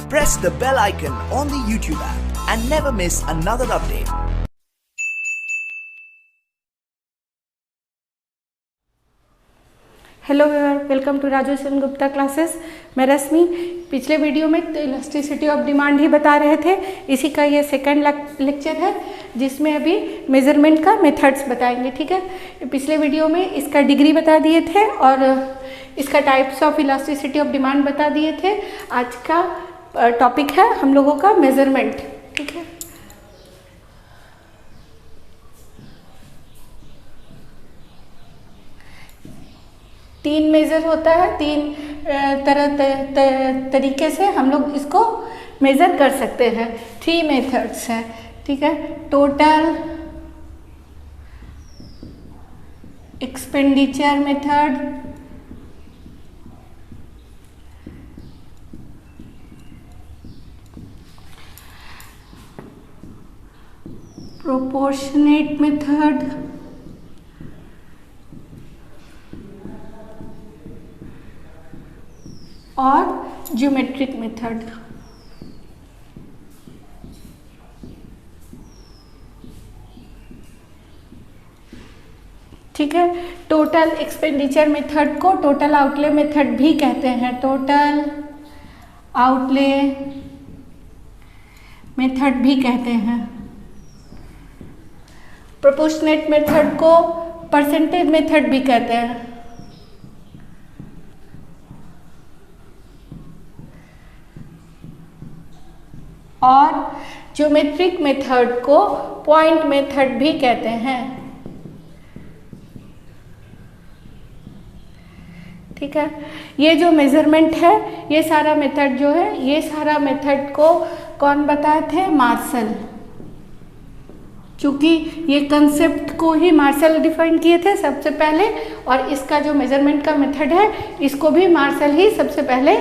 Press the bell icon on the YouTube app and never miss another update. Hello viewer, welcome to Raju Sen Gupta classes. मैं रश्मि। पिछले video में elasticity of demand ही बता रहे थे, इसी का ये सेकंड लेक्चर है जिसमें अभी मेजरमेंट का मेथड्स बताएंगे। ठीक है, पिछले वीडियो में इसका डिग्री बता दिए थे और इसका types of elasticity of demand बता दिए थे। आज का टॉपिक है हम लोगों का मेजरमेंट। ठीक है, तीन मेज़र होता है, तीन तरीके से हम लोग इसको मेज़र कर सकते हैं। 3 मेथड्स हैं। ठीक है, total expenditure method, proportionate method, और ज्योमेट्रिक मेथड। ठीक है, टोटल एक्सपेंडिचर मेथड को टोटल आउटले मेथड भी कहते हैं। टोटल आउटले मेथड भी कहते हैं। प्रोपोर्शनेट मेथड को परसेंटेज मेथड भी कहते हैं। और ज्योमेट्रिक मेथड को पॉइंट मेथड भी कहते हैं। ठीक है, ये जो मेजरमेंट है, ये सारा मेथड जो है, ये सारा मेथड को कौन बताए थे? मार्शल। चूंकि ये कंसेप्ट को ही मार्शल डिफाइन किए थे सबसे पहले, और इसका जो मेजरमेंट का मेथड है इसको भी मार्शल ही सबसे पहले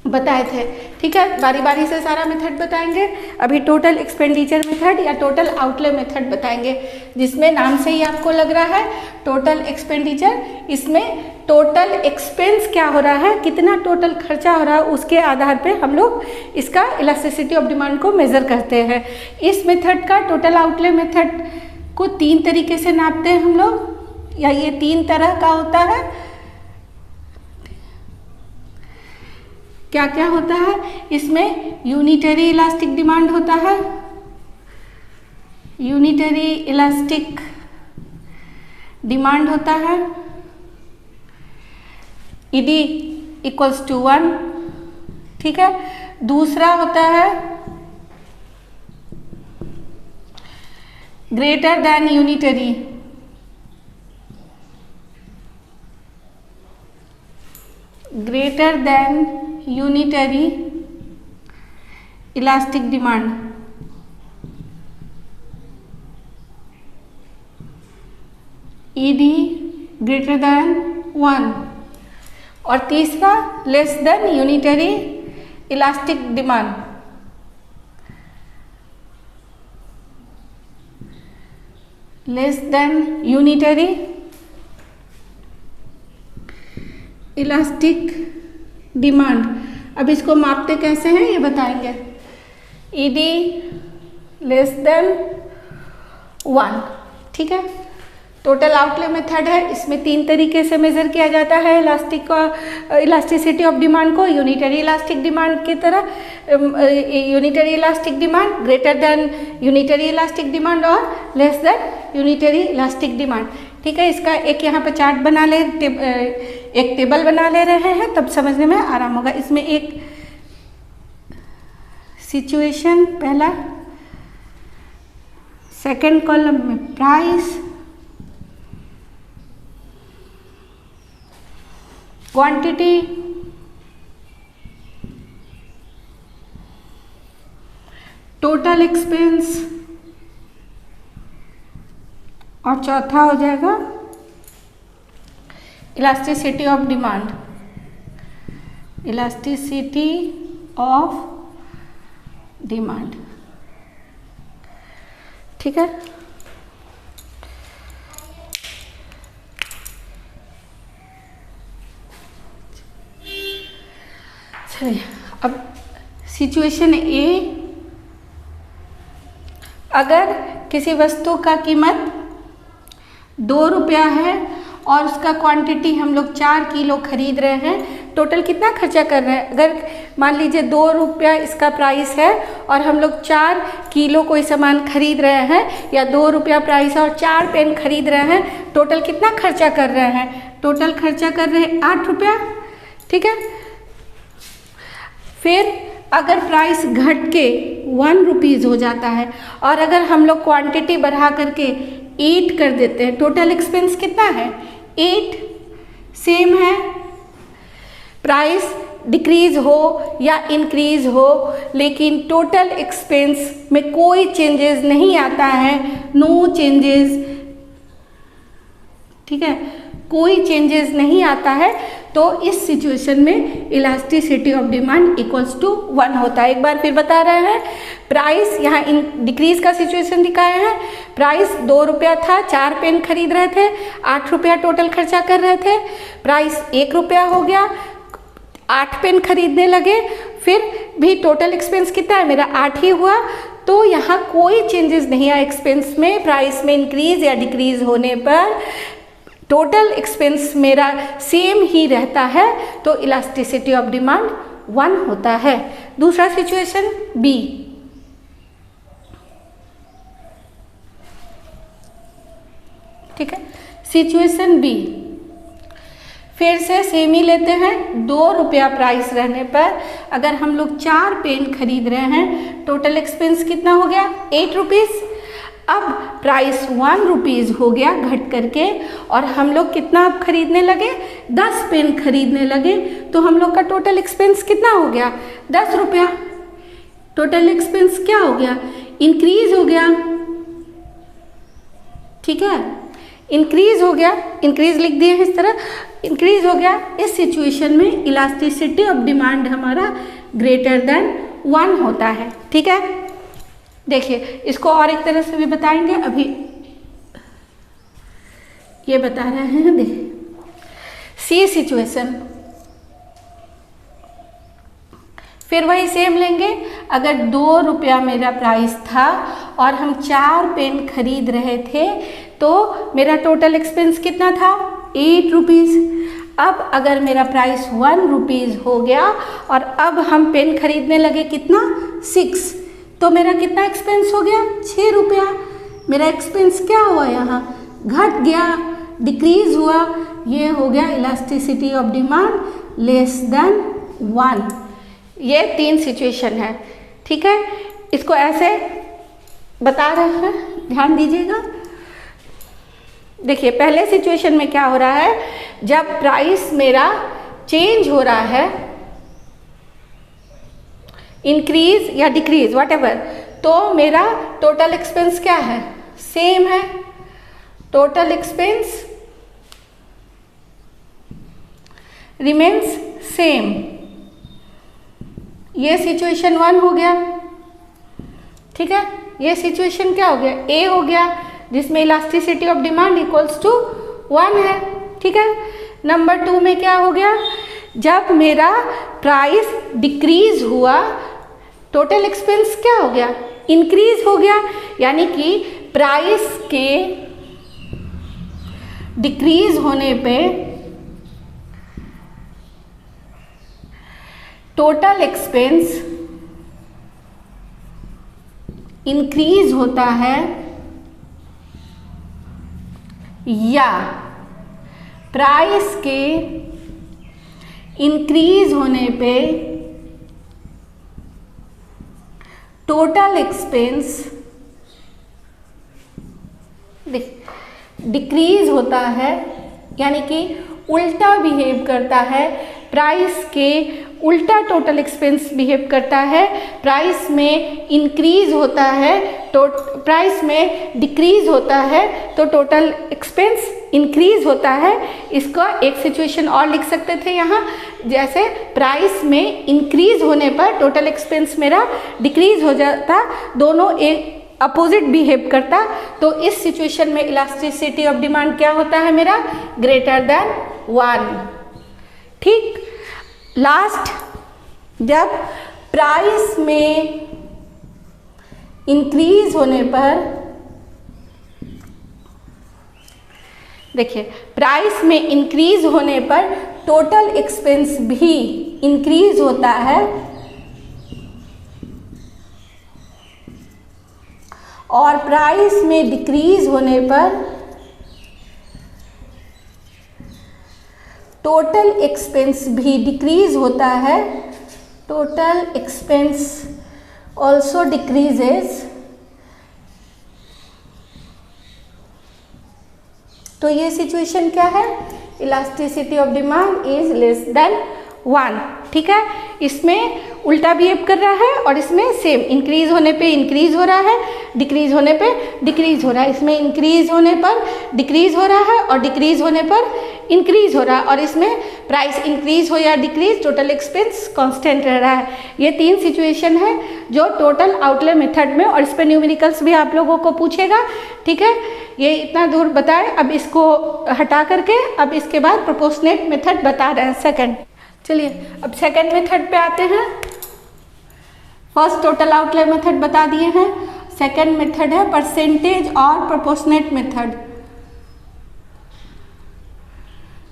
बताए थे। ठीक है, बारी बारी से सारा मेथड बताएंगे। अभी टोटल एक्सपेंडिचर मेथड या टोटल आउटले मेथड बताएंगे, जिसमें नाम से ही आपको लग रहा है टोटल एक्सपेंडिचर। इसमें टोटल एक्सपेंस क्या हो रहा है, कितना टोटल खर्चा हो रहा है, उसके आधार पे हम लोग इसका इलास्टिसिटी ऑफ डिमांड को मेज़र करते हैं। इस मेथड का, टोटल आउटले मेथड को 3 तरीके से नापते हैं हम लोग, या ये 3 तरह का होता है। क्या क्या होता है इसमें? यूनिटरी इलास्टिक डिमांड होता है, यूनिटरी इलास्टिक डिमांड होता है, ED = 1। ठीक है, दूसरा होता है greater than unitary, greater than unitary elastic demand. ED greater than 1। और तीसरा less than unitary elastic demand. Less than unitary elastic demand. अब इसको मापते कैसे हैं ये बताएंगे। ED less than 1। ठीक है, टोटल आउटले मेथड है। इसमें 3 तरीके से मेज़र किया जाता है इलास्टिसिटी ऑफ डिमांड को। यूनिटरी इलास्टिक डिमांड की तरह, unitary elastic demand, greater than unitary elastic demand और less than unitary elastic demand. ठीक है, इसका एक यहाँ पे चार्ट बना ले, एक टेबल बना ले रहे हैं, तब समझने में आराम होगा। इसमें एक सिचुएशन, पहला, सेकंड कॉलम में प्राइस, क्वांटिटी, टोटल एक्सपेंस, और चौथा हो जाएगा elasticity of demand, elasticity of demand. ठीक है, चलिए अब सिचुएशन ए, अगर किसी वस्तु का कीमत 2 रुपया है और उसका क्वांटिटी हम लोग 4 किलो खरीद रहे हैं, टोटल कितना खर्चा कर रहे हैं? अगर मान लीजिए 2 रुपया इसका प्राइस है और हम लोग 4 किलो कोई सामान खरीद रहे हैं, या 2 रुपया प्राइस है और 4 पेन खरीद रहे हैं, टोटल कितना खर्चा कर रहे हैं? टोटल खर्चा कर रहे हैं 8 रुपया। ठीक है, फिर अगर प्राइस घट के 1 रुपीज़ हो जाता है और अगर हम लोग क्वांटिटी बढ़ा करके 8 कर देते हैं, टोटल एक्सपेंस कितना है? 8। सेम है, प्राइस डिक्रीज हो या इंक्रीज हो, लेकिन टोटल एक्सपेंस में कोई चेंजेस नहीं आता है, नो चेंजेस। ठीक है, कोई चेंजेस नहीं आता है, तो इस सिचुएशन में elasticity of demand equals to 1 होता है। एक बार फिर बता रहे हैं, प्राइस यहाँ डिक्रीज का सिचुएशन दिखाया है। प्राइस 2 रुपया था, 4 पेन खरीद रहे थे, 8 रुपया टोटल खर्चा कर रहे थे। प्राइस 1 रुपया हो गया, 8 पेन खरीदने लगे, फिर भी टोटल एक्सपेंस कितना है मेरा? 8 ही हुआ। तो यहाँ कोई चेंजेस नहीं आया एक्सपेंस में, प्राइस में इंक्रीज या डिक्रीज होने पर टोटल एक्सपेंस मेरा सेम ही रहता है, तो इलास्टिसिटी ऑफ डिमांड 1 होता है। दूसरा सिचुएशन बी, ठीक है, सिचुएशन बी फिर से सेम ही लेते हैं। 2 रुपया प्राइस रहने पर अगर हम लोग 4 पेन खरीद रहे हैं, टोटल एक्सपेंस कितना हो गया? 8 रुपीज़। अब प्राइस 1 रुपीज़ हो गया घट करके, और हम लोग कितना अब खरीदने लगे? 10 पेन खरीदने लगे, तो हम लोग का टोटल एक्सपेंस कितना हो गया? 10 रुपया। टोटल एक्सपेंस क्या हो गया? इंक्रीज हो गया। ठीक है, इंक्रीज हो गया, इंक्रीज लिख दिए इस तरह, इंक्रीज हो गया। इस सिचुएशन में इलास्टिसिटी ऑफ डिमांड हमारा ग्रेटर देन 1 होता है। ठीक है, देखिए इसको और एक तरह से भी बताएंगे, अभी ये बता रहे हैं। देखिए सी सिचुएशन, फिर वही सेम लेंगे। अगर 2 रुपया मेरा प्राइस था और हम 4 पेन खरीद रहे थे, तो मेरा टोटल एक्सपेंस कितना था? 8 रुपीज़। अब अगर मेरा प्राइस 1 रुपीज़ हो गया और अब हम पेन खरीदने लगे कितना? 6, तो मेरा कितना एक्सपेंस हो गया? 6 रुपया। मेरा एक्सपेंस क्या हुआ? यहाँ घट गया, डिक्रीज हुआ। ये हो गया elasticity of demand less than 1। ये 3 सिचुएशन है। ठीक है, इसको ऐसे बता रहे हैं, ध्यान दीजिएगा। देखिए पहले सिचुएशन में क्या हो रहा है, जब प्राइस मेरा चेंज हो रहा है, इंक्रीज या डिक्रीज वट एवर, तो मेरा टोटल एक्सपेंस क्या है? सेम है। Total expense remains same. ये सिचुएशन 1 हो गया। ठीक है, ये सिचुएशन क्या हो गया? ए हो गया, जिसमें elasticity of demand equals to 1 है। ठीक है, नंबर 2 में क्या हो गया? जब मेरा प्राइस डिक्रीज हुआ, टोटल एक्सपेंस क्या हो गया? इंक्रीज हो गया। यानी कि प्राइस के डिक्रीज होने पे टोटल एक्सपेंस इंक्रीज होता है, या प्राइस के इंक्रीज होने पे टोटल एक्सपेंस डिक्रीज होता है, यानी कि उल्टा बिहेव करता है। प्राइस के उल्टा टोटल एक्सपेंस बिहेव करता है। प्राइस में इंक्रीज होता है, प्राइस में डिक्रीज होता है, तो टोटल एक्सपेंस इंक्रीज होता है। इसका एक सिचुएशन और लिख सकते थे यहाँ, जैसे प्राइस में इंक्रीज होने पर टोटल एक्सपेंस मेरा डिक्रीज हो जाता, दोनों एक अपोजिट बिहेव करता। तो इस सिचुएशन में इलास्टिसिटी ऑफ डिमांड क्या होता है मेरा? Greater than 1। ठीक, लास्ट, जब प्राइस में इंक्रीज होने पर, देखिए प्राइस में इंक्रीज होने पर टोटल एक्सपेंस भी इंक्रीज होता है और प्राइस में डिक्रीज होने पर टोटल एक्सपेंस भी डिक्रीज होता है, टोटल एक्सपेंस ऑल्सो डिक्रीजेस। तो ये सिचुएशन क्या है, elasticity of demand is less than 1, ठीक है। इसमें उल्टा बिहेव कर रहा है और इसमें सेम, इंक्रीज होने पे इंक्रीज हो रहा है, डिक्रीज होने पे डिक्रीज हो रहा है। इसमें इंक्रीज होने पर डिक्रीज हो रहा है और डिक्रीज होने पर इंक्रीज हो रहा है, और इसमें प्राइस इंक्रीज हो या डिक्रीज टोटल एक्सपेंस कांस्टेंट रह रहा है। ये 3 सिचुएशन है जो टोटल आउटले मेथड में, और इस पर न्यूमेरिकल्स भी आप लोगों को पूछेगा, ठीक है। ये इतना दूर बताए, अब इसको हटा करके अब इसके बाद प्रोपोर्शनेट मेथड बता रहे हैं सेकंड। चलिए अब सेकंड मेथड पे आते हैं। फर्स्ट टोटल आउटले मेथड बता दिए हैं, सेकंड मेथड है परसेंटेज और प्रोपोर्शनेट मेथड।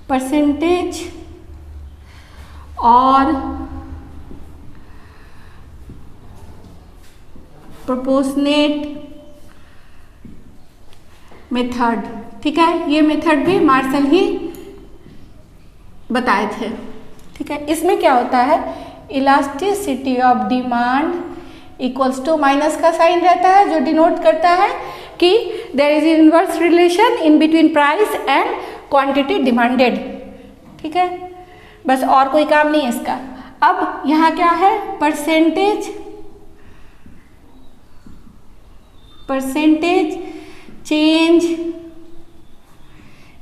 परसेंटेज और प्रोपोर्शनेट मेथड, ठीक है। ये मेथड भी मार्शल ही बताए थे, ठीक है। इसमें क्या होता है, elasticity of demand equals to minus का साइन रहता है जो डिनोट करता है कि there is inverse relation in between price and quantity demanded, ठीक है। बस और कोई काम नहीं है इसका। अब यहाँ क्या है, परसेंटेज चेंज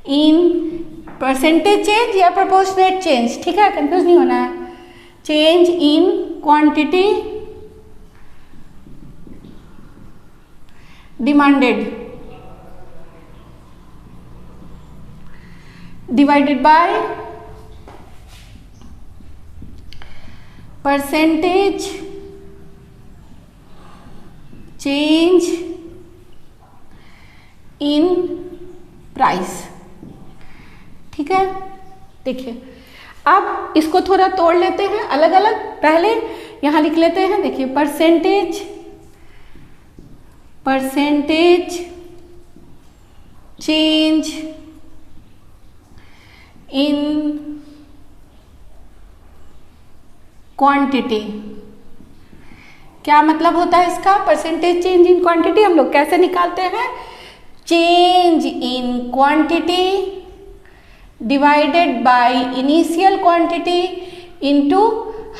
इन, परसेंटेज चेंज या प्रोपोर्शनेट चेंज, ठीक है, कंफ्यूज नहीं होना है। Change in quantity demanded divided by percentage change in price, ठीक है। देखिए अब इसको थोड़ा तोड़ लेते हैं अलग अलग, पहले यहाँ लिख लेते हैं। देखिए परसेंटेज चेंज इन क्वांटिटी, क्या मतलब होता है इसका, परसेंटेज चेंज इन क्वांटिटी हम लोग कैसे निकालते हैं, change in quantity divided by initial quantity into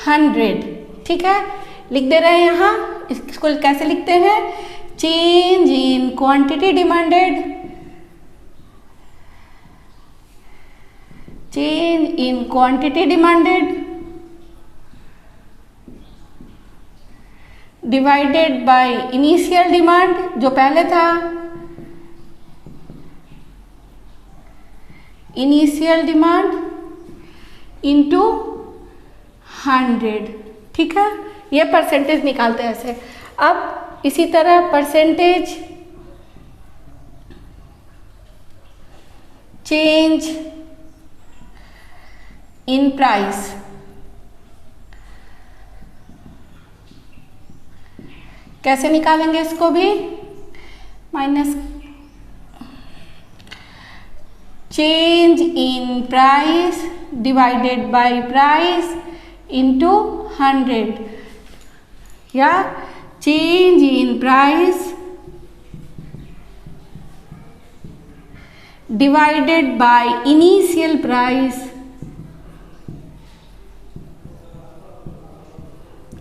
100, ठीक है। लिख दे रहे हैं यहाँ, इसको कैसे लिखते हैं, change in quantity demanded, change in quantity demanded divided by initial demand जो पहले था, इनिशियल डिमांड इनटू 100, ठीक है। ये परसेंटेज निकालते हैं ऐसे। अब इसी तरह परसेंटेज चेंज इन प्राइस, कैसे निकालेंगे इसको भी, minus change in price divided by price into 100, या change in price divided by initial price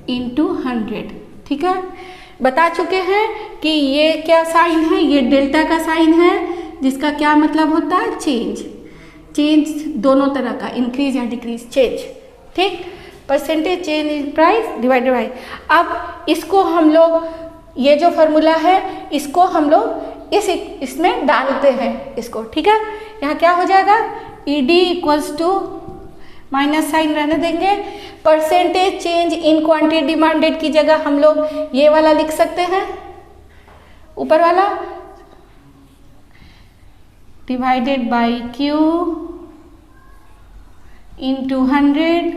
into 100, ठीक है। बता चुके हैं कि ये क्या साइन है, ये डेल्टा का साइन है जिसका क्या मतलब होता है, चेंज दोनों तरह का, इंक्रीज या डिक्रीज, चेंज, ठीक। Percentage change in price divided by, अब इसको हम लोग, ये जो फॉर्मूला है इसको हम लोग इसमें डालते हैं इसको, ठीक है। यहाँ क्या हो जाएगा, ED equals to minus sign रहने देंगे। Percentage change in quantity demanded की जगह हम लोग ये वाला लिख सकते हैं, ऊपर वाला, divided by Q into 100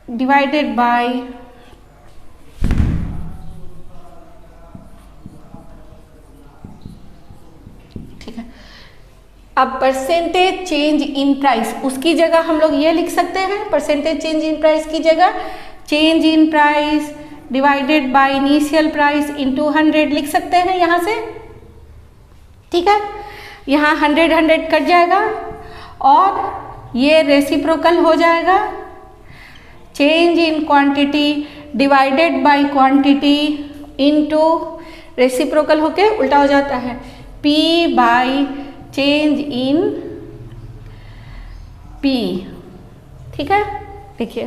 divided by अब परसेंटेज चेंज इन प्राइस, उसकी जगह हम लोग ये लिख सकते हैं, परसेंटेज चेंज इन प्राइस की जगह change in price divided by initial price into 100 लिख सकते हैं यहाँ से। ठीक है, यहाँ 100 कट जाएगा और ये रेसिप्रोकल हो जाएगा। Change in quantity divided by quantity into reciprocal होके उल्टा हो जाता है, P by change in P। ठीक है, देखिए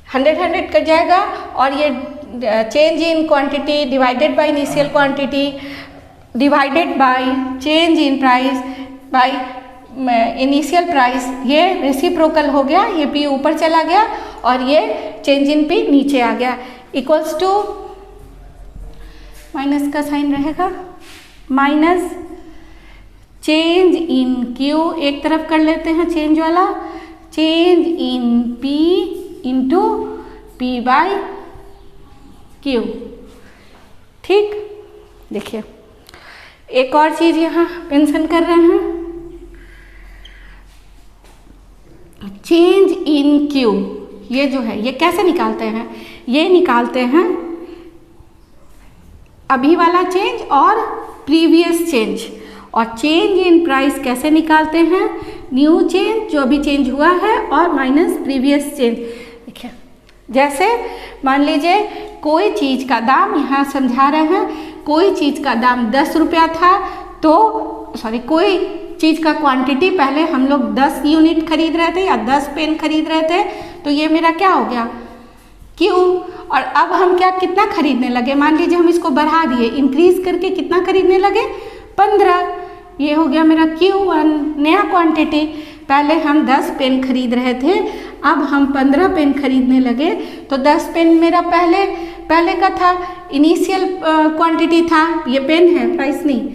100 कट जाएगा और ये change in quantity divided by initial quantity divided by change in price by initial price, ये रेसिप्रोकल हो गया, ये P ऊपर चला गया और ये चेंज इन P नीचे आ गया, इक्वल्स टू माइनस का साइन रहेगा, माइनस चेंज इन Q एक तरफ कर लेते हैं चेंज वाला, change in P into P by Q। ठीक, देखिए एक और चीज यहाँ मेंशन कर रहे हैं, चेंज इन Q, ये जो है ये कैसे निकालते हैं, ये निकालते हैं अभी वाला चेंज और प्रीवियस चेंज, और चेंज इन प्राइस कैसे निकालते हैं, न्यू चेंज जो अभी चेंज हुआ है और माइनस प्रीवियस चेंज। देखिए जैसे मान लीजिए कोई चीज़ का दाम, यहाँ समझा रहे हैं, कोई चीज़ का दाम 10 रुपया था, तो सॉरी कोई चीज़ का क्वांटिटी पहले हम लोग 10 यूनिट खरीद रहे थे या 10 पेन खरीद रहे थे, तो ये मेरा क्या हो गया Q, और अब हम क्या कितना खरीदने लगे, मान लीजिए हम इसको बढ़ा दिए, इंक्रीज करके कितना खरीदने लगे 15, ये हो गया मेरा Q1 नया क्वांटिटी। पहले हम 10 पेन खरीद रहे थे, अब हम 15 पेन खरीदने लगे, तो 10 पेन मेरा पहले का था, इनिशियल क्वांटिटी था, ये पेन है प्राइस नहीं,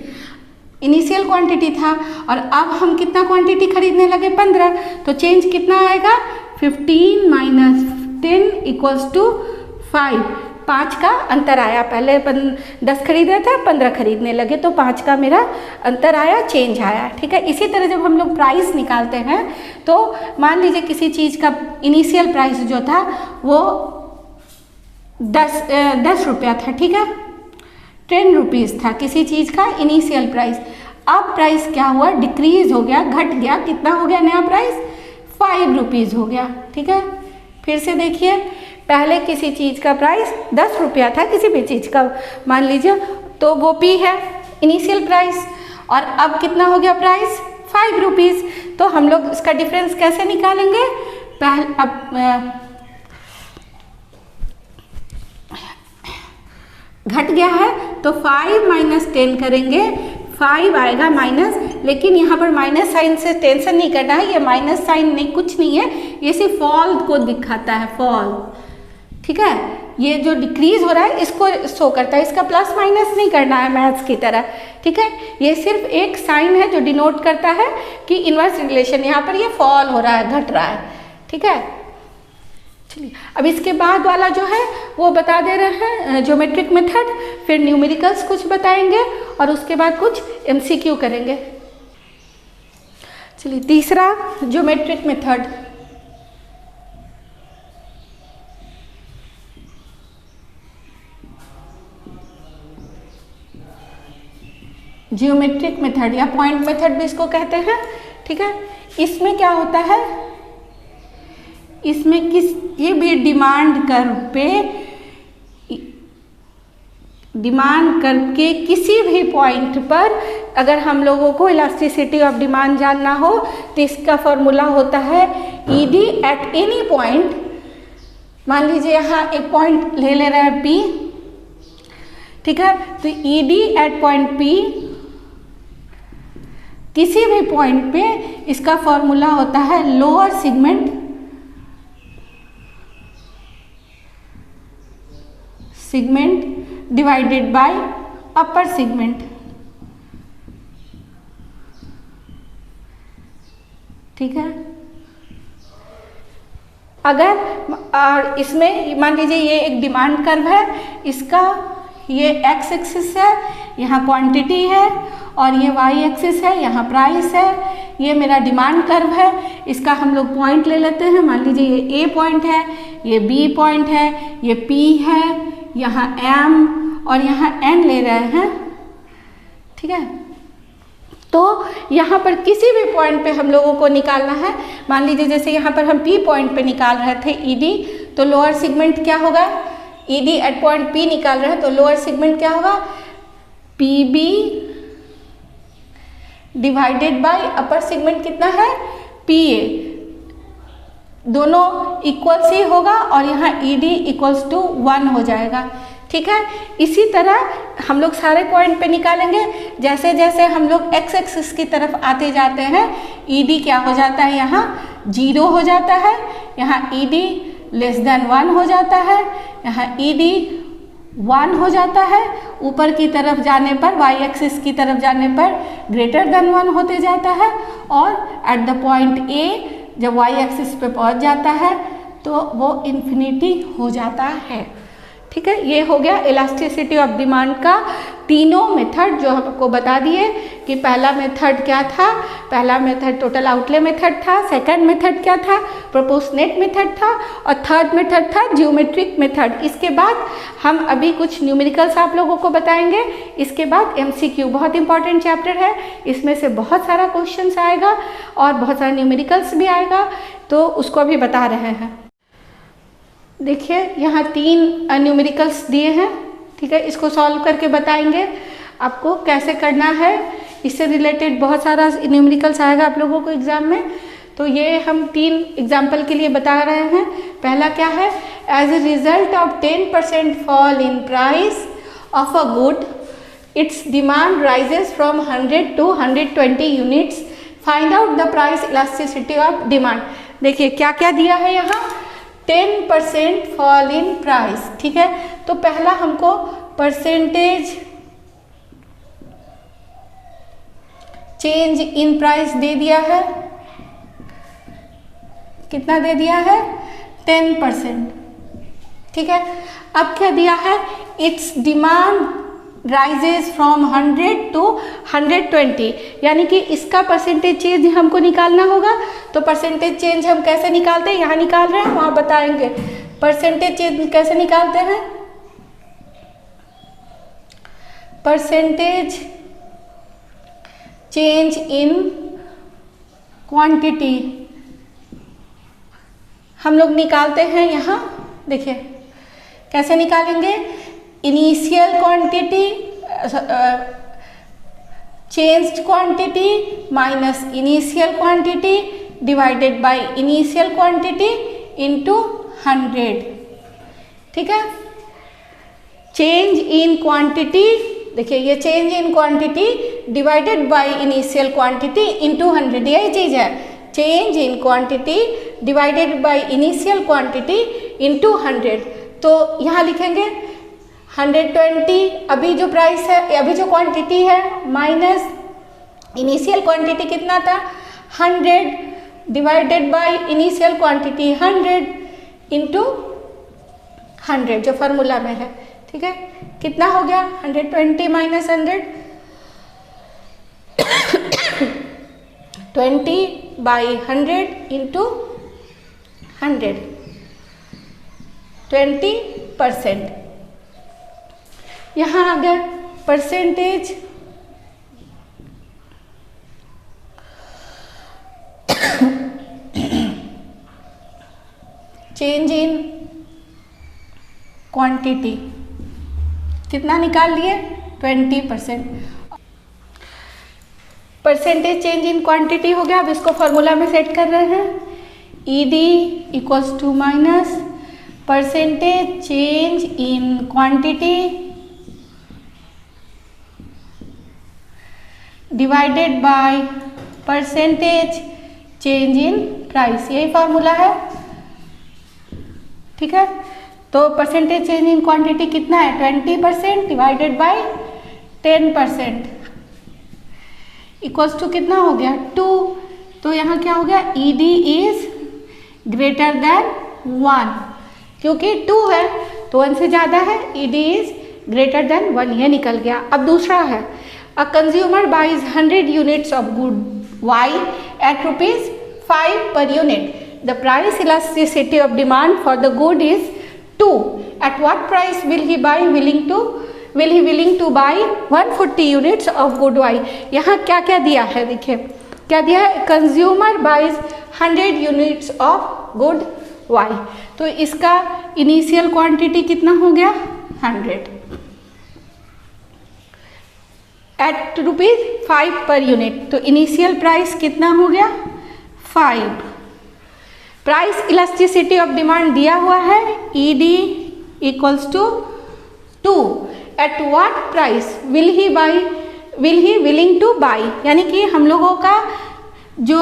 इनिशियल क्वांटिटी था, और अब हम कितना क्वांटिटी खरीदने लगे 15, तो चेंज कितना आएगा 15 माइनस 10 इक्वल्स टू 5, 5 का अंतर आया, पहले 10 खरीद रहे थे 15 खरीदने लगे, तो 5 का मेरा अंतर आया, चेंज आया। ठीक है, इसी तरह जब हम लोग प्राइस निकालते हैं, तो मान लीजिए किसी चीज़ का इनिशियल प्राइस जो था वो 10 रुपया था, ठीक है, 10 रुपीज़ था किसी चीज़ का इनिशियल प्राइस, अब प्राइस क्या हुआ, डिक्रीज हो गया, घट गया, कितना हो गया नया प्राइस 5 रुपीज़ हो गया। ठीक है, फिर से देखिए, पहले किसी चीज़ का प्राइस 10 रुपया था, किसी भी चीज़ का मान लीजिए, तो वो P है इनिशियल प्राइस, और अब कितना हो गया प्राइस 5 रुपीज़, तो हम लोग इसका डिफरेंस कैसे निकालेंगे, अब घट गया है तो 5 माइनस 10 करेंगे, 5 आएगा माइनस, लेकिन यहाँ पर माइनस साइन से टेंशन नहीं करना है, ये माइनस साइन नहीं, कुछ नहीं है, ये सिर्फ फॉल को दिखाता है, फॉल। ठीक है, ये जो डिक्रीज हो रहा है इसको शो करता है, इसका प्लस माइनस नहीं करना है मैथ्स की तरह। ठीक है, ये सिर्फ एक साइन है जो डिनोट करता है कि इनवर्स रिलेशन, यहाँ पर ये फॉल हो रहा है, घट रहा है। ठीक है, चलिए अब इसके बाद वाला जो है वो बता दे रहे हैं ज्योमेट्रिक मेथड, फिर न्यूमेरिकल्स कुछ बताएंगे और उसके बाद कुछ MCQ करेंगे। चलिए तीसरा ज्योमेट्रिक मेथड, ज्योमेट्रिक मेथड या पॉइंट मेथड भी इसको कहते हैं। ठीक है, इसमें क्या होता है, इसमें किसी भी डिमांड कर्व पे, डिमांड कर्व के किसी भी पॉइंट पर अगर हम लोगों को इलास्टिसिटी ऑफ डिमांड जानना हो तो इसका फॉर्मूला होता है ED एट एनी पॉइंट। मान लीजिए यहाँ एक पॉइंट ले रहे हैं P, ठीक है, तो ED एट पॉइंट P किसी भी पॉइंट पे इसका फॉर्मूला होता है lower segment divided by upper segment. ठीक है, अगर और इसमें मान लीजिए ये एक डिमांड कर्व है, इसका ये एक्स एक्सिस है, यहाँ क्वांटिटी है, और ये वाई एक्सिस है, यहाँ प्राइस है। ये मेरा डिमांड कर्व है, इसका हम लोग पॉइंट ले लेते हैं। मान लीजिए ये ए पॉइंट है, ये बी पॉइंट है, ये पी है, यहाँ एम और यहाँ एन ले रहे हैं। ठीक है, तो यहाँ पर किसी भी पॉइंट पे हम लोगों को निकालना है। मान लीजिए जैसे यहाँ पर हम पी पॉइंट पे निकाल रहे थे ईडी, तो लोअर सेगमेंट क्या होगा, ईडी एट पॉइंट पी निकाल रहे हैं तो लोअर सेगमेंट क्या होगा, P B divided by upper segment कितना है, पी ए। दोनों इक्वल्स ही होगा और यहाँ ईडी इक्वल्स टू 1 हो जाएगा। ठीक है, इसी तरह हम लोग सारे पॉइंट पे निकालेंगे। जैसे जैसे हम लोग एक्स एक्सिस की तरफ आते जाते हैं, ईडी क्या हो जाता है, यहाँ 0 हो जाता है, यहाँ ईडी लेस देन 1 हो जाता है, यहाँ ईडी 1 हो जाता है। ऊपर की तरफ जाने पर, वाई एक्सिस की तरफ जाने पर ग्रेटर देन 1 होते जाता है, और एट द पॉइंट ए जब वाई एक्सिस पे पहुंच जाता है तो वो इन्फिनिटी हो जाता है। ठीक है, ये हो गया इलास्टिसिटी ऑफ डिमांड का तीनों मेथड जो हमको बता दिए कि पहला मेथड क्या था। पहला मेथड टोटल आउटले मेथड था, सेकंड मेथड क्या था, प्रोपोर्शनेट मेथड था, और थर्ड मेथड था ज्योमेट्रिक मेथड। इसके बाद हम अभी कुछ न्यूमेरिकल्स आप लोगों को बताएंगे। इसके बाद एमसीक्यू, बहुत इंपॉर्टेंट चैप्टर है, इसमें से बहुत सारा क्वेश्चंस आएगा और बहुत सारा न्यूमेरिकल्स भी आएगा, तो उसको अभी बता रहे हैं। देखिए यहाँ 3 न्यूमेरिकल्स दिए हैं। ठीक है, इसको सॉल्व करके बताएंगे आपको कैसे करना है। इससे रिलेटेड बहुत सारा न्यूमेरिकल्स आएगा आप लोगों को एग्जाम में, तो ये हम 3 एग्जाम्पल के लिए बता रहे हैं। पहला क्या है, as a result of 10% fall in price of a good, its demand rises from 100 to 120 units, find out the price elasticity of demand. देखिए क्या क्या दिया है यहाँ, 10% फॉल इन प्राइस। ठीक है, तो पहला हमको परसेंटेज चेंज इन प्राइस दे दिया है, कितना दे दिया है, 10%। ठीक है, अब क्या दिया है, it's demand rises from 100 to 120, यानी कि इसका परसेंटेज चेंज हमको निकालना होगा। तो परसेंटेज चेंज हम कैसे निकालते हैं, यहाँ निकाल रहे हैं, वहाँ बताएंगे परसेंटेज चेंज कैसे निकालते हैं। परसेंटेज चेंज इन क्वांटिटी हम लोग निकालते हैं यहाँ। देखिए कैसे निकालेंगे, initial quantity changed quantity minus initial quantity divided by initial quantity into 100। ठीक है, चेंज इन क्वांटिटी, देखिए ये change in quantity divided by initial quantity into 100, यही चीज़ है, change in quantity divided by initial quantity into 100। तो यहाँ लिखेंगे 120 अभी जो प्राइस है, अभी जो क्वांटिटी है, माइनस इनिशियल क्वांटिटी कितना था 100 divided by initial quantity 100 into 100 जो फार्मूला में है। ठीक है, कितना हो गया 120 माइनस 100, 20 बाई 100 इंटू 100, 20%। यहाँ आ गया परसेंटेज चेंज इन क्वांटिटी, कितना निकाल लिए 20%। परसेंटेज चेंज इन क्वांटिटी हो गया। अब इसको फॉर्मूला में सेट कर रहे हैं, ED equals to minus percentage change in quantity divided by percentage change in price, यही फार्मूला है। ठीक है, तो परसेंटेज चेंज इन क्वांटिटी कितना है 20% डिवाइडेड बाय 10% इक्वल्स टू कितना हो गया 2। तो यहाँ क्या हो गया ED इज ग्रेटर देन 1, क्योंकि 2 है तो 1 से ज़्यादा है, ED इज ग्रेटर देन 1, ये निकल गया। अब दूसरा है a consumer buys 100 units of good Y at ₹5 per unit. The price elasticity of demand for the good is 2. At what price will he willing to buy 140 units of good Y? यहाँ क्या क्या दिया है, देखिए क्या दिया है, consumer buys 100 units of good Y। तो इसका इनिशियल क्वांटिटी कितना हो गया 100 एट ₹5 पर यूनिट, तो इनिशियल प्राइस कितना हो गया 5। प्राइस इलास्टिसिटी ऑफ डिमांड दिया हुआ है ED equals to 2। At what price will he willing to buy, यानी कि हम लोगों का जो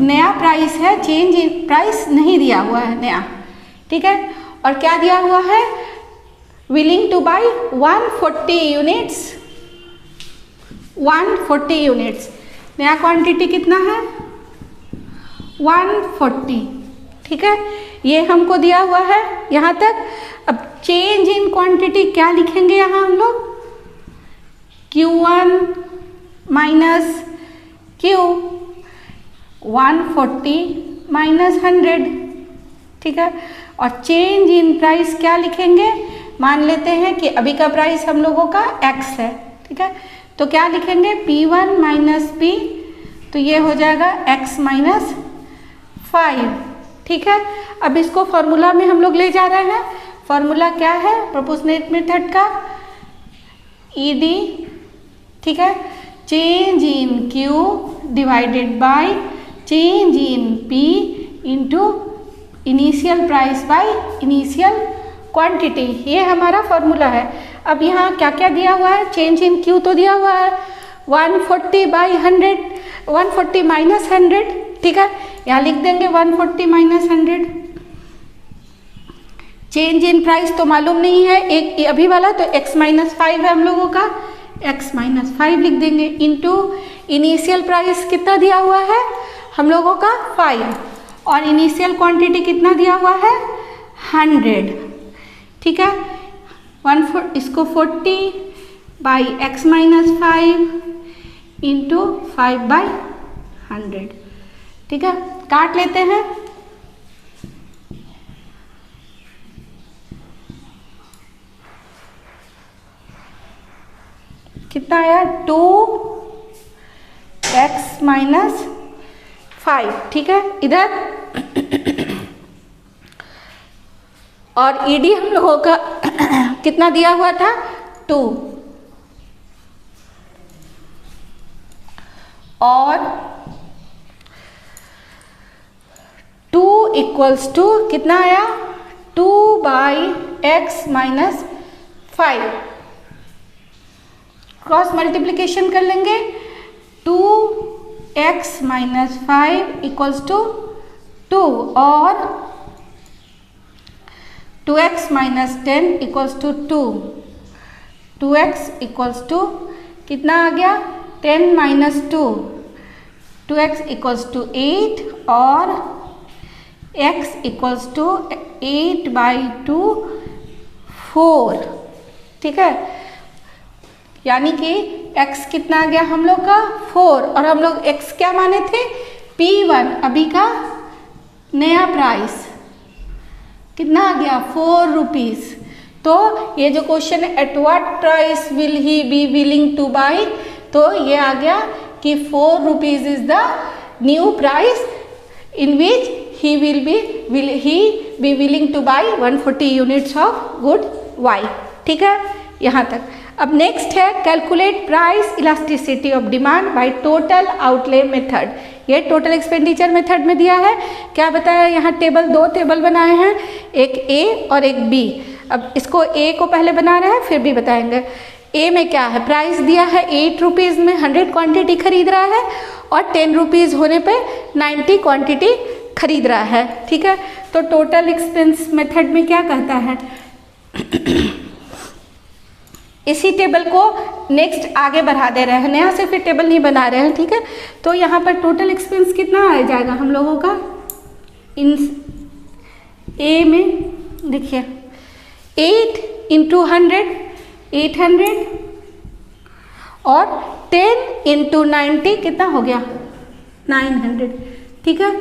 नया प्राइस है चेंज इन प्राइस नहीं दिया हुआ है नया, ठीक है। और क्या दिया हुआ है willing to by 140 units, 140 units, नया क्वांटिटी कितना है 140, ठीक है, ये हमको दिया हुआ है यहाँ तक। अब चेंज इन क्वांटिटी क्या लिखेंगे यहाँ हम लोग Q1 माइनस Q 140 माइनस 100, ठीक है। और चेंज इन प्राइस क्या लिखेंगे, मान लेते हैं कि अभी का प्राइस हम लोगों का X है, ठीक है, तो क्या लिखेंगे P1 माइनस P, तो ये हो जाएगा X माइनस 5, ठीक है। अब इसको फॉर्मूला में हम लोग ले जा रहे हैं। फॉर्मूला क्या है प्रोपोर्शनेट मेथड का ED, ठीक है, change in Q divided by change in P into initial price by initial quantity, ये हमारा फॉर्मूला है। अब यहाँ क्या क्या दिया हुआ है, चेंज इन Q तो दिया हुआ है 140 बाई 100, 140 माइनस 100, ठीक है, यहाँ लिख देंगे 140 माइनस 100। चेंज इन प्राइस तो मालूम नहीं है एक अभी वाला, तो x माइनस 5 है हम लोगों का, x माइनस 5 लिख देंगे इंटू इनिशियल प्राइस कितना दिया हुआ है हम लोगों का 5, और इनिशियल क्वांटिटी कितना दिया हुआ है 100, ठीक है। इसको 40 by x minus 5 into 5 by 100, ठीक है, काट लेते हैं। कितना आया 2x माइनस 5, ठीक है, इधर और ED हम लोगों का कितना दिया हुआ था 2, और 2 इक्वल्स टू कितना आया 2 by x minus 5, cross multiplication कर लेंगे 2x माइनस 5 इक्वल्स टू 2, और 2x minus 10 equals to 2, 2x equals to कितना आ गया 10 माइनस 2, 2x इक्वल्स टू 8, और x इक्वल्स टू 8 बाई 2 4, ठीक है, यानी कि x कितना आ गया हम लोग का 4, और हम लोग x क्या माने थे P1, अभी का नया प्राइस कितना आ गया 4 रुपीज़। तो ये जो क्वेश्चन है eight what price will he be willing to by, तो ये आ गया कि 4 rupees is the new price in which he will be willing to by 140 units of good Y, ठीक है, यहाँ तक। अब नेक्स्ट है calculate price elasticity of demand by total outlay method, ये टोटल एक्सपेंडिचर मेथड में दिया है। क्या बताया यहाँ टेबल, 2 टेबल बनाए हैं, एक A और एक B। अब इसको A को पहले बना रहे हैं फिर B बताएंगे। ए में क्या है, प्राइस दिया है 8 रुपीज़ में 100 क्वांटिटी खरीद रहा है और 10 रुपीज़ होने पे 90 क्वांटिटी खरीद रहा है। ठीक है, तो टोटल एक्सपेंस मेथड में क्या कहता है, इसी टेबल को नेक्स्ट आगे बढ़ा दे रहे हैं, नया से फिर टेबल नहीं बना रहे हैं। ठीक है, तो यहाँ पर टोटल एक्सपेंस कितना आ जाएगा हम लोगों का, इन ए में देखिए 8 इंटू 100 800 और 10 इंटू 90 कितना हो गया 900। ठीक है,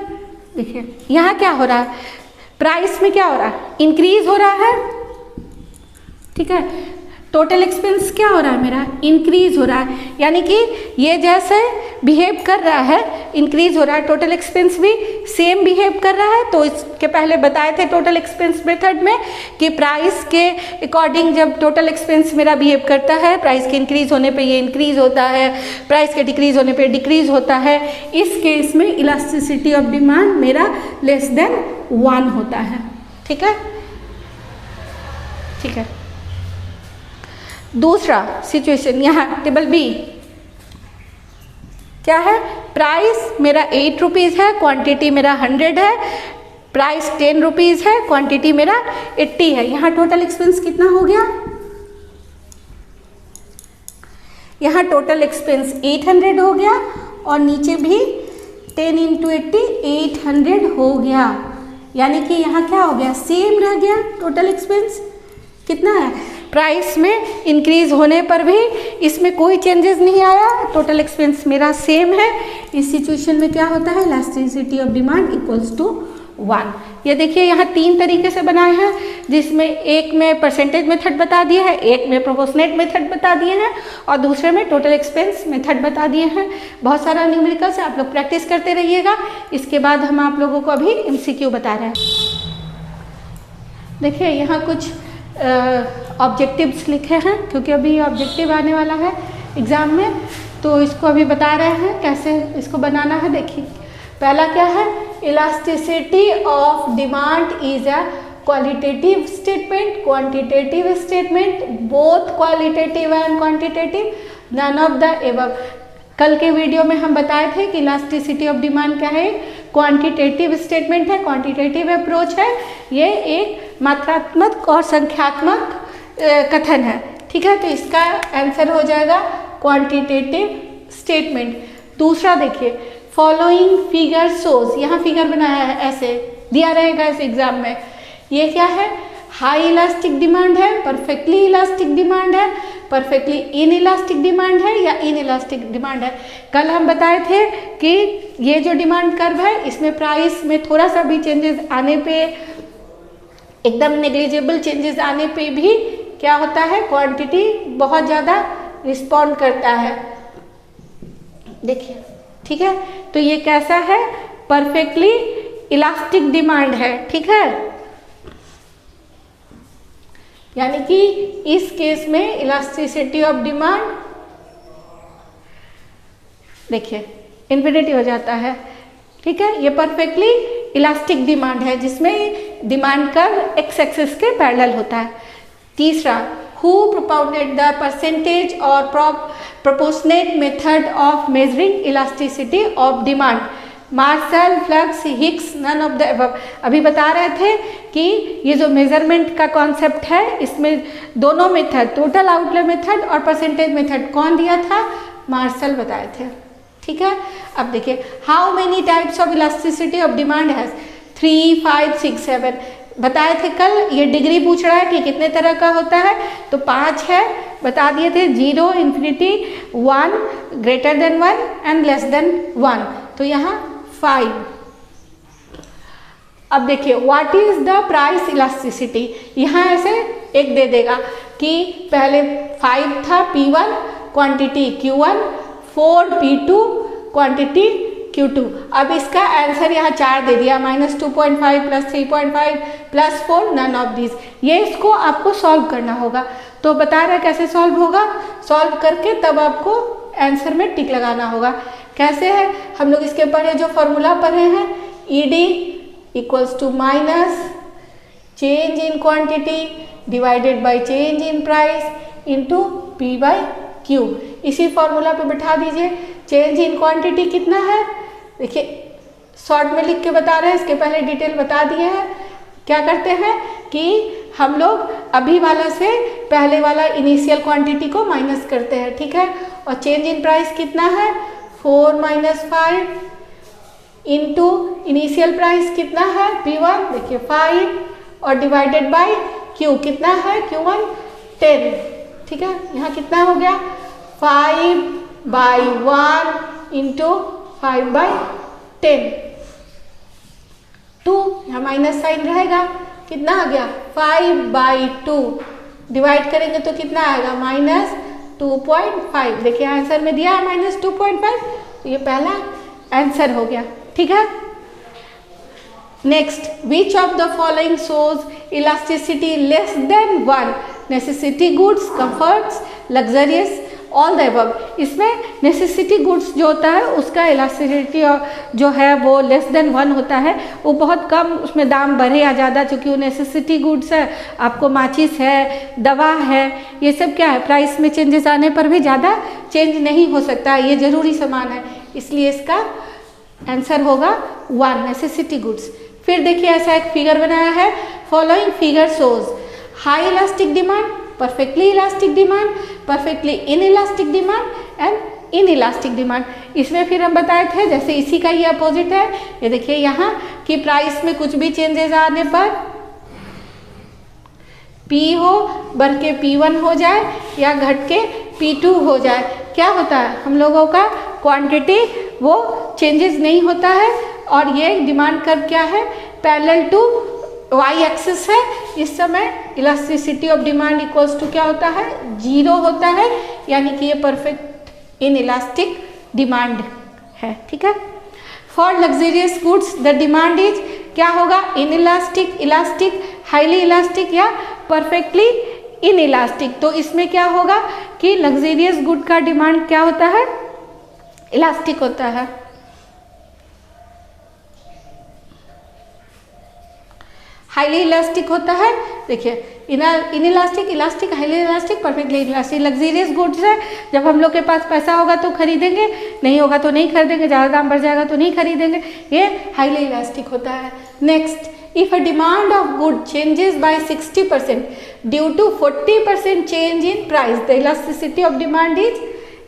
देखिए यहाँ क्या हो रहा है, प्राइस में क्या हो रहा है, इंक्रीज हो रहा है। ठीक है, टोटल एक्सपेंस क्या हो रहा है मेरा, इंक्रीज हो रहा है, यानी कि ये जैसे बिहेव कर रहा है इंक्रीज हो रहा है, टोटल एक्सपेंस भी सेम बिहेव कर रहा है। तो इसके पहले बताए थे टोटल एक्सपेंस मेथड में कि प्राइस के अकॉर्डिंग जब टोटल एक्सपेंस मेरा बिहेव करता है, प्राइस के इंक्रीज होने पे ये इंक्रीज होता है, प्राइस के डिक्रीज होने पे डिक्रीज होता है। इस केस में इलास्टिसिटी ऑफ डिमांड मेरा लेस देन 1 होता है। ठीक है, ठीक है। दूसरा सिचुएशन यहाँ टेबल बी क्या है, प्राइस मेरा 8 रुपीज़ है, क्वांटिटी मेरा 100 है, प्राइस 10 रुपीज़ है, क्वांटिटी मेरा 80 है। यहाँ टोटल एक्सपेंस कितना हो गया, यहाँ टोटल एक्सपेंस 800 हो गया और नीचे भी 10 इंटू 80 800 हो गया, यानी कि यहाँ क्या हो गया, सेम रह गया। टोटल एक्सपेंस कितना है, प्राइस में इंक्रीज होने पर भी इसमें कोई चेंजेस नहीं आया, टोटल एक्सपेंस मेरा सेम है। इस सिचुएशन में क्या होता है, elasticity of demand equals to 1। ये देखिए यहाँ 3 तरीके से बनाए हैं, जिसमें एक में परसेंटेज मेथड बता दिए हैं, एक में प्रोपोर्शनेट मेथड बता दिए हैं और दूसरे में टोटल एक्सपेंस मेथड बता दिए हैं। बहुत सारा न्यूमेरिकल्स आप लोग प्रैक्टिस करते रहिएगा। इसके बाद हम आप लोगों को अभी MCQ बता रहे हैं। देखिए यहाँ कुछ ऑब्जेक्टिव्स लिखे हैं, क्योंकि अभी ऑब्जेक्टिव आने वाला है एग्ज़ाम में, तो इसको अभी बता रहे हैं कैसे इसको बनाना है। देखिए पहला क्या है, elasticity of demand is a qualitative statement, quantitative statement, both qualitative and quantitative, none of the above. कल के वीडियो में हम बताए थे कि इलास्टिसिटी ऑफ डिमांड क्या है, क्वांटिटेटिव स्टेटमेंट है, क्वांटिटेटिव अप्रोच है, ये एक मात्रात्मक और संख्यात्मक कथन है। ठीक है, तो इसका आंसर हो जाएगा क्वांटिटेटिव स्टेटमेंट। दूसरा देखिए, फॉलोइंग फिगर शोज, यहाँ फिगर बनाया है, ऐसे दिया रहेगा इस एग्जाम में। ये क्या है, हाई इलास्टिक डिमांड है, परफेक्टली इलास्टिक डिमांड है, परफेक्टली इन इलास्टिक डिमांड है या इन इलास्टिक डिमांड है। कल हम बताए थे कि ये जो डिमांड कर्व है इसमें प्राइस में थोड़ा सा भी चेंजेस आने पे, एकदम नेग्लिजिबल चेंजेस आने पे भी क्या होता है, क्वांटिटी बहुत ज़्यादा रिस्पॉन्ड करता है। देखिए ठीक है, तो ये कैसा है, परफेक्टली इलास्टिक डिमांड है। ठीक है, यानी कि इस केस में इलास्टिसिटी ऑफ डिमांड देखिए इन्फिनिटी हो जाता है। ठीक है, ये परफेक्टली इलास्टिक डिमांड है जिसमें डिमांड कर्व एक्स एक्सिस के पैरेलल होता है। तीसरा, हु प्रोपाउंडेड द परसेंटेज और proportionate method of measuring elasticity of demand, Marshall, Flux, Hicks, none of the above. अभी बता रहे थे कि ये जो मेजरमेंट का कॉन्सेप्ट है इसमें दोनों मेथड, टोटल आउटले मेथड और परसेंटेज मेथड कौन दिया था, मार्शल बताए थे। ठीक है, अब देखिए, how many types of elasticity of demand has, 3, 5, 6, 7 बताए थे कल। ये डिग्री पूछ रहा है कि कितने तरह का होता है, तो 5 है, बता दिए थे, 0, infinity, 1, greater than 1 and less than 1, तो यहाँ 5। अब देखिए, what is the price elasticity, यहाँ ऐसे एक दे देगा कि पहले 5 था P1, quantity Q1, 4 P2, quantity Q2। अब इसका आंसर यहाँ 4 दे दिया, -2.5 + 3.5 + 4, नन ऑफ दिस। ये इसको आपको सॉल्व करना होगा, तो बता रहे कैसे सॉल्व होगा, सॉल्व करके तब आपको आंसर में टिक लगाना होगा। कैसे है, हम लोग इसके पढ़े जो फॉर्मूला पढ़े हैं, ED = change in quantity divided by change in price into P/Q। इसी फॉर्मूला पे बिठा दीजिए। चेंज इन क्वांटिटी कितना है, देखिए शॉर्ट में लिख के बता रहे हैं, इसके पहले डिटेल बता दिए हैं। क्या करते हैं कि हम लोग अभी वाला से पहले वाला इनिशियल क्वांटिटी को माइनस करते हैं, ठीक है। और चेंज इन प्राइस कितना है, 4 - 5 इंटू इनिशियल प्राइस कितना है P1, देखिए 5, और डिवाइडेड बाय Q कितना है Q1 10, ठीक है। यहाँ कितना हो गया 5/1 इंटू 5/10, 2, यहाँ माइनस साइन रहेगा, कितना आ गया 5/2, डिवाइड करेंगे तो कितना आएगा -2.5। देखिए आंसर में दिया है -2.5, तो ये पहला आंसर हो गया, ठीक है। Next, which of the following shows elasticity less than 1, necessity goods, comforts, luxurious, all the above. इसमें नेसेसिटी गुड्स जो होता है उसका इलास्टिसिटी जो है वो लेस देन 1 होता है, वो बहुत कम उसमें दाम बढ़े या ज़्यादा, चूँकि वो नेसेसिटी गुड्स है, आपको माचिस है, दवा है, ये सब क्या है प्राइस में चेंजेस आने पर भी ज़्यादा चेंज नहीं हो सकता, ये ज़रूरी सामान है, इसलिए इसका आंसर होगा 1, नेसेसिटी गुड्स। फिर देखिए ऐसा एक फिगर बनाया है, following figure shows high elastic demand, perfectly elastic demand, perfectly inelastic demand and inelastic demand. इसमें फिर हम बताए थे जैसे इसी का ये अपोजिट है, ये देखिए यहाँ कि प्राइस में कुछ भी चेंजेस आने पर P हो बढ़ के P1 हो जाए या घट के P2 हो जाए, क्या होता है हम लोगों का क्वांटिटी वो चेंजेस नहीं होता है, और ये डिमांड कर्व क्या है पैरेलल टू y एक्सिस है। इस समय elasticity of demand equals to क्या होता है 0 होता है, यानी कि ये परफेक्ट इन इलास्टिक डिमांड है, ठीक है। For luxurious goods the demand is क्या होगा in elastic, elastic, highly elastic या परफेक्टली इन इलास्टिक। तो इसमें क्या होगा कि लग्जरियस गुड का डिमांड क्या होता है इलास्टिक होता है, हाईली इलास्टिक होता है। देखिए inelastic, elastic, highly elastic, perfectly elastic. Luxurious goods है, जब हम लोग के पास पैसा होगा तो खरीदेंगे, नहीं होगा तो नहीं खरीदेंगे, ज़्यादा दाम बढ़ जाएगा तो नहीं खरीदेंगे, ये हाईली इलास्टिक होता है। Next, if a demand of good changes by 60% due to 40% change in price, the elasticity of demand is,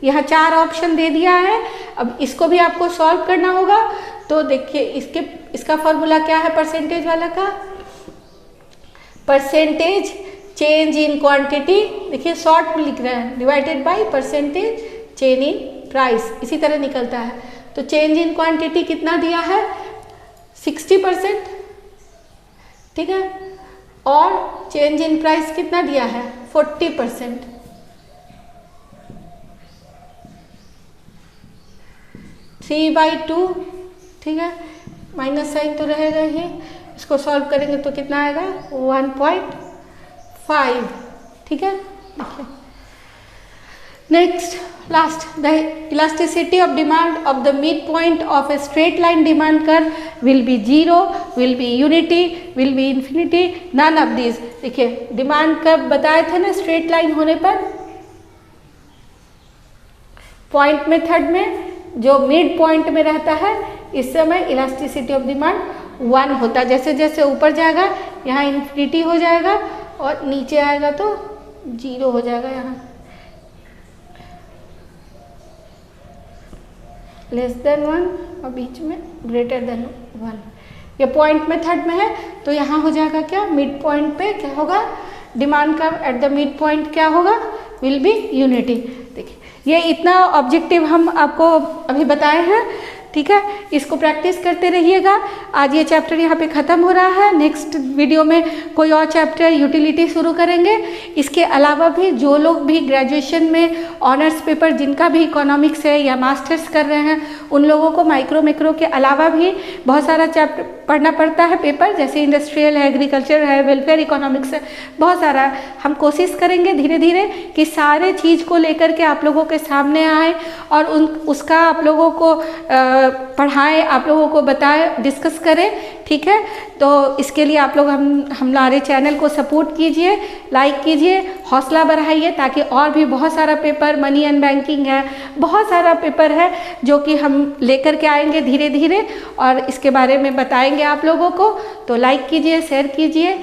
यहाँ 4 ऑप्शन दे दिया है। अब इसको भी आपको सॉल्व करना होगा, तो देखिए इसका फॉर्मूला क्या है परसेंटेज वाला का, परसेंटेज चेंज इन क्वांटिटी, देखिए शॉर्ट में लिख रहे हैं, divided by percentage change in price, इसी तरह निकलता है। तो चेंज इन क्वांटिटी कितना दिया है 60%, ठीक है, और चेंज इन प्राइस कितना दिया है 40%। 3/2, ठीक है, माइनस साइन तो रहेगा ही, इसको सॉल्व करेंगे तो कितना आएगा 1.5, ठीक है। देखिए next, last, the elasticity of demand of the mid point of a straight line demand curve will be 0, will be unity, will be infinity, none of this. देखिए डिमांड कर्व बताए थे ना स्ट्रेट लाइन होने पर, point method में जो mid point में रहता है इस समय इलास्टिसिटी ऑफ डिमांड 1 होता है। जैसे जैसे ऊपर जाएगा यहाँ इन्फिनिटी हो जाएगा और नीचे आएगा तो 0 हो जाएगा, यहाँ लेस देन 1 और बीच में ग्रेटर देन 1। ये पॉइंट मेथड में है, तो यहाँ हो जाएगा क्या मिड पॉइंट पे क्या होगा डिमांड का एट द मिड पॉइंट क्या होगा विल बी यूनिटी। देखिए ये इतना ऑब्जेक्टिव हम आपको अभी बताए हैं, ठीक है, इसको प्रैक्टिस करते रहिएगा। आज ये चैप्टर यहाँ पे ख़त्म हो रहा है, नेक्स्ट वीडियो में कोई और चैप्टर यूटिलिटी शुरू करेंगे। इसके अलावा भी जो लोग भी ग्रेजुएशन में ऑनर्स पेपर जिनका भी इकोनॉमिक्स है या मास्टर्स कर रहे हैं, उन लोगों को माइक्रो मैक्रो के अलावा भी बहुत सारा चैप्टर पढ़ना पड़ता है पेपर, जैसे इंडस्ट्रियल है, एग्रीकल्चर है, वेलफेयर इकोनॉमिक्स है, बहुत सारा। हम कोशिश करेंगे धीरे धीरे कि सारे चीज़ को लेकर के आप लोगों के सामने आए और उसका आप लोगों को पढ़ाएं, आप लोगों को बताएं, डिस्कस करें, ठीक है। तो इसके लिए आप लोग हमारे चैनल को सपोर्ट कीजिए, लाइक कीजिए, हौसला बढ़ाइए, ताकि और भी बहुत सारा पेपर, मनी एंड बैंकिंग है, बहुत सारा पेपर है जो कि हम लेकर के आएंगे धीरे धीरे, और इसके बारे में बताएंगे आप लोगों को। तो लाइक कीजिए, शेयर कीजिए।